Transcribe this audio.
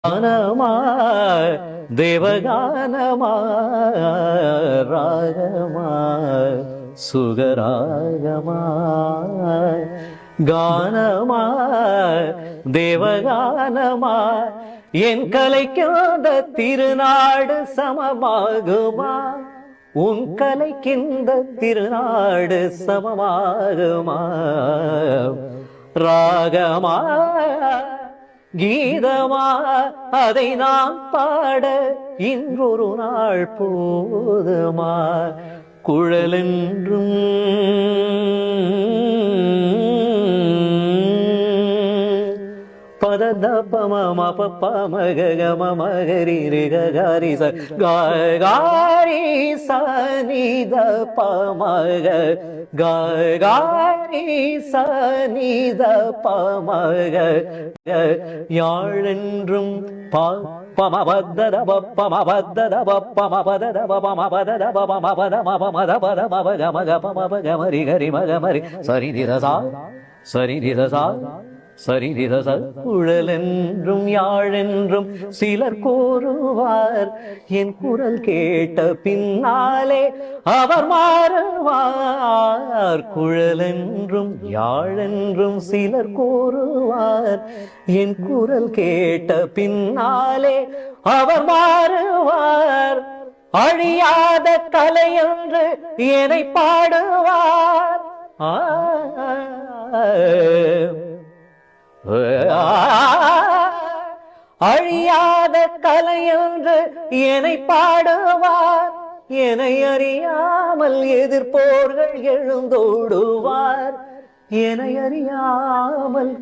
கானமா தேவகானமா ராகமா சுகராகமா கானமா தேவகானமா என் கலைக்காத திருநாடு சமமாகுமா உன் கலைக்கின்ற திருநாடு சமமாகுமா ராகமா கீதமா அதை நான் பாட இன்றொரு நாள் போதுமா குழலென்றும் பதத பம பப்ப மகம மகரி ரிகரி ச காரி சனித பமக காரி சனித பமக யாழென்றும் பமபத்தத பமபத்தத பமபதத பமபதத பமபத மபமத பத மபக மக பமப கமரி கரி மகமரி சரிதிரசா சரிதிரசா சரிதிரச குழலென்றும் யாழென்றும் சிலர் கூறுவார் என் குரல் கேட்ட பின்னாலே அவர் மாறுவார் குழலென்றும் யாழென்றும் சிலர் கூறுவார் என் குரல் கேட்ட பின்னாலே அவர் மாறுவார் அழியாத கலை என்று என்னை பாடுவார் அழியாத கலை என்று என்னை பாடுவார் என்னை அறியாமல் எதிர்ப்போர்கள் எழுந்தோடுவார் என்னை அறியாமல்